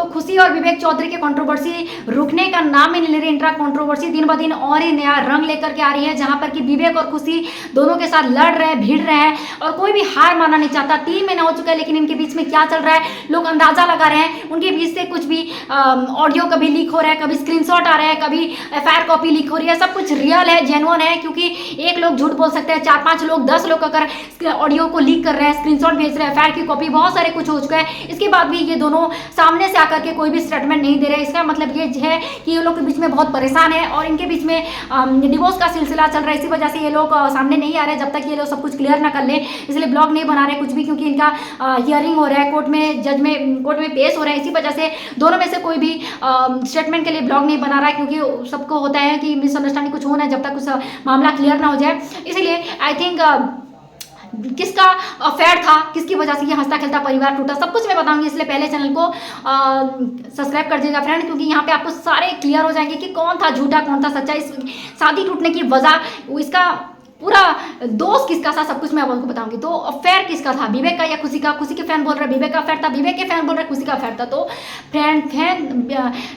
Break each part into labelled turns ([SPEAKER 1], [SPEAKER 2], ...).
[SPEAKER 1] खुशी और विवेक चौधरी की कंट्रोवर्सी रुकने का नाम ही नहीं ले रही। इंट्रा कंट्रोवर्सी दिन ब दिन और ही नया रंग लेकर के आ रही है, जहां पर कि विवेक और खुशी दोनों के साथ लड़ रहे हैं, भिड़ रहे हैं और कोई भी हार मानना नहीं चाहता। 3 महीना हो चुका है, लेकिन इनके बीच में क्या चल रहा है लोग अंदाजा लगा रहे हैं। उनके बीच से कुछ भी ऑडियो कभी लीक हो रहा है, कभी स्क्रीनशॉट आ रहा है, कभी एफआईआर कॉपी लीक हो रही है। सब कुछ रियल है, जेन्युइन है, क्योंकि एक लोग झूठ बोल सकते हैं, 4-5 लोग 10 लोग अगर ऑडियो को लीक कर रहे हैं, स्क्रीनशॉट भेज रहे हैं, एफआईआर की कॉपी, बहुत सारे कुछ हो चुका है। इसके बाद भी ये दोनों सामने से आकर के कोई भी स्टेटमेंट नहीं दे रहे। इसका मतलब ये है कि ये लोग के बीच में बहुत परेशान है और इनके बीच में डिवोर्स का सिलसिला चल रहा है। इसी वजह से ये लोग सामने नहीं आ रहे जब तक ये लोग सब कुछ क्लियर ना कर ले, इसलिए ब्लॉग नहीं बना रहे कुछ भी, क्योंकि इनका हियरिंग हो रहा है कोर्ट में, कोर्ट में पेश हो रहा है। इसी वजह से दोनों में से कोई भी स्टेटमेंट के लिए ब्लॉग नहीं बना रहा है, क्योंकि सबको होता है कि मिसअंडरस्टैंडिंग कुछ होना है जब तक उस मामला क्लियर ना हो जाए। इसलिए आई थिंक किसका अफेयर था, किसकी वजह से ये हंसता खेलता परिवार टूटा, सब कुछ मैं बताऊंगी। इसलिए पहले चैनल को सब्सक्राइब कर दीजिएगा फ्रेंड, क्योंकि यहाँ पे आपको सारे क्लियर हो जाएंगे कि कौन था झूठा, कौन था सच्चा। इस शादी टूटने की वजह, इसका पूरा दोस्त किसका था, सब कुछ मैं आपको बताऊंगी। तो अफेयर किसका था, विवेक का या खुशी का? खुशी के फैन बोल रहे विवेक का अफेयर था, विवेक के फैन बोल रहे खुशी का अफेयर था। तो फैन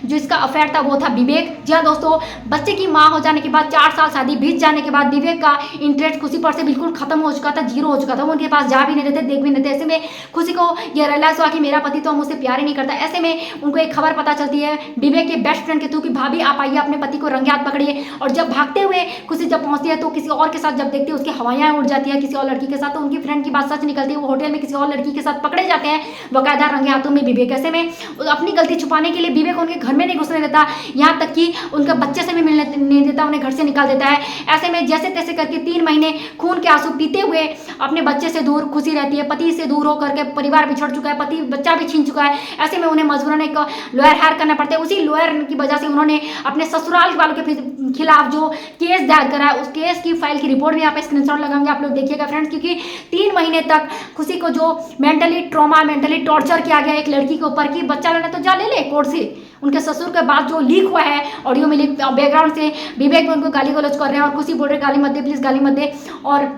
[SPEAKER 1] जो इसका अफेयर था वो था विवेक। जी हाँ दोस्तों, बच्चे की माँ हो जाने के बाद 4 साल शादी बीत जाने के बाद विवेक का इंटरेस्ट खुशी पर से बिल्कुल खत्म हो चुका था, जीरो हो चुका था। वो उनके पास जा भी नहीं रहते, देख भी नहीं रहते। ऐसे में खुशी को यह रियलाइज हुआ कि मेरा पति तो मुझसे प्यार ही नहीं करता। ऐसे में उनको एक खबर पता चलती है विवेक के बेस्ट फ्रेंड के थ्रू कि भाभी आप आइए, अपने पति को रंगे हाथ पकड़िए। और जब भागते हुए खुशी जब पहुंचती है तो किसी और के साथ जब देखती है उसकी हवाएं उड़ जाती है किसी और लड़की के साथ। तो उनकी फ्रेंड की बात सच निकलती है, वो होटल में किसी और लड़की के साथ पकड़े जाते हैं, बकायदा रंगे हाथों में विवेक। ऐसे में अपनी गलती छुपाने के लिए विवेक उनके घर में नहीं घुसने देता, यहाँ तक कि उनके बच्चे से भी मिलने नहीं देता, उन्हें घर से निकाल देता है। ऐसे में जैसे तैसे करके 3 महीने खून के आंसू पीते हुए अपने बच्चे से दूर खुशी रहती है। पति से दूर होकर के परिवार बिछड़ चुका है, पति बच्चा भी छीन चुका है। ऐसे में उन्हें मजबूरन एक लॉयर हायर करना पड़ता है। उसी लॉयर की वजह से उन्होंने अपने ससुराल वालों के खिलाफ जो केस दायर करा है, उस केस की फाइल की रिपोर्ट भी यहाँ पे स्क्रीनशॉट लगाऊंगे, आप लोग देखिएगा फ्रेंड्स। क्योंकि 3 महीने तक खुशी को जो मेंटली ट्रॉमा, मेंटली टॉर्चर किया गया एक लड़की के ऊपर कि बच्चा लेना तो जा ले कोर्ट से। उनके ससुर के बाद जो लीक हुआ है ऑडियो में, लीक बैकग्राउंड से विवेक में उनको गाली गलौज कर रहे हैं और खुशी बोल रहे गाली मत दे, प्लीज गाली मत दे, और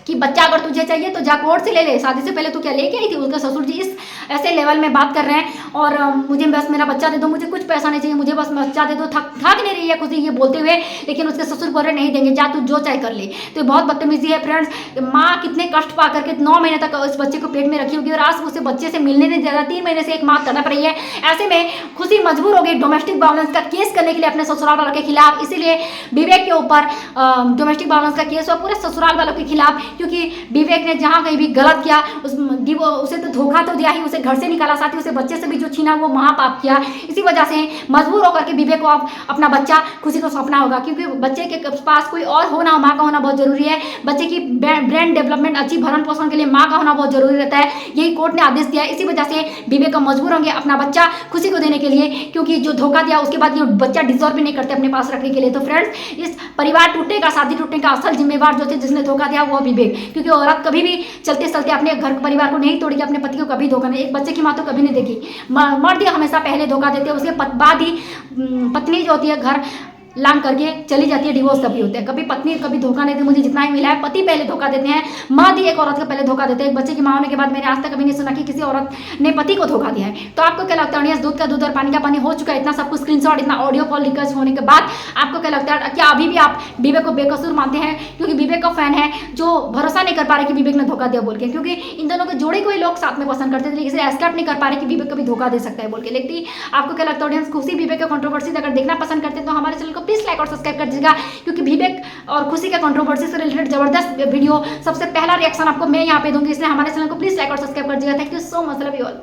[SPEAKER 1] कि बच्चा अगर तुझे चाहिए तो जा कोर्ट से ले ले, शादी से पहले तू क्या लेके आई थी। उसका ससुर जी इस ऐसे लेवल में बात कर रहे हैं और मुझे बस मेरा बच्चा दे दो, मुझे कुछ पैसा नहीं चाहिए, मुझे बस बच्चा दे दो। थक नहीं रही है खुशी ये बोलते हुए, लेकिन उसके ससुर बोल रहे नहीं देंगे, जा तू जो चाहे कर ले। तो बहुत बदतमीजी है फ्रेंड्स। माँ कितने कष्ट पा करके 9 महीने तक उस बच्चे को पेट में रखी होगी और आज उसे बच्चे से मिलने नहीं दे रहा। 3 महीने से एक माँ तड़प रही है। ऐसे में खुशी मजबूर हो गई डोमेस्टिक वायलेंस का केस करने के लिए अपने ससुराल वालों के खिलाफ। इसीलिए विवेक के ऊपर डोमेस्टिक वायलेंस का केस हुआ पूरे ससुराल वालों के खिलाफ, क्योंकि विवेक ने जहां कहीं भी गलत किया उसे तो धोखा तो दिया ही, उसे घर से निकाला, साथ ही उसे बच्चे से भी जो छीना वो महापाप किया। इसी वजह से मजबूर होकर के विवेक को अब अपना बच्चा खुशी को सौंपना होगा, क्योंकि बच्चे के पास कोई और होना, माँ का होना बहुत जरूरी है। बच्चे की ब्रेन डेवलपमेंट, अच्छी भरण पोषण के लिए माँ का होना बहुत जरूरी रहता है। यही कोर्ट ने आदेश दिया है। इसी वजह से विवेक मजबूर होंगे अपना बच्चा खुशी को देने के लिए, क्योंकि जो धोखा दिया उसके बाद ये बच्चा डिजर्व भी नहीं करते अपने पास रखने के लिए। तो फ्रेंड्स, इस परिवार टूटने का, शादी टूटने का असल जिम्मेवार जो थे, जिसने धोखा दिया वो विवेक, क्योंकि औरत कभी भी चलते चलते अपने घर परिवार को नहीं तोड़ेगी, अपने पति को कभी धोखा नहीं। एक बच्चे की माँ तो कभी नहीं देखी, मर्द हमेशा पहले धोखा देते हैं, उसके बाद ही पत्नी जो होती है घर लांग करके चली जाती है, डिवोर्स तभी होता है। कभी पत्नी कभी धोखा नहीं दी, मुझे जितना ही मिला है पति पहले धोखा देते हैं, माँ दी एक औरत को पहले धोखा देते हैं। एक बच्चे की माँ होने के बाद मैंने आज तक कभी नहीं सुना कि किसी औरत ने पति को धोखा दिया है। तो आपको क्या लगता है? दूध का दूध और पानी का पानी हो चुका है, इतना सब कुछ स्क्रीनशॉट, इतना ऑडियो कॉल लीकेज होने के बाद आपको क्या लगता है? क्या अभी भी आप विवेक को बेकसूर मानते हैं? क्योंकि विवेक का फैन है जो भरोसा नहीं कर पा रहे कि विवेक ने धोखा दिया बोल के, क्योंकि इन दोनों के जोड़े को ही लोग साथ में पसंद करते थे, लेकिन एक्सेप्ट नहीं कर पा रहे कि विवेक कभी धोखा दे सकता है बोल के। लेकिन आपको क्या लगता है ऑडियंस? खुशी विवेक का कंट्रोवर्सी अगर देखना पसंद करते हैं तो हमारे चैनल को प्लीज लाइक और सब्सक्राइब कर दीजिएगा, क्योंकि विवेक और खुशी के कंट्रोवर्सी से रिलेटेड जबरदस्त वीडियो सबसे पहला रिएक्शन आपको मैं यहाँ पे दूंगी, इसलिए हमारे चैनल को प्लीज लाइक और सब्सक्राइब कर दीजिएगा। Thank you so much, love you all.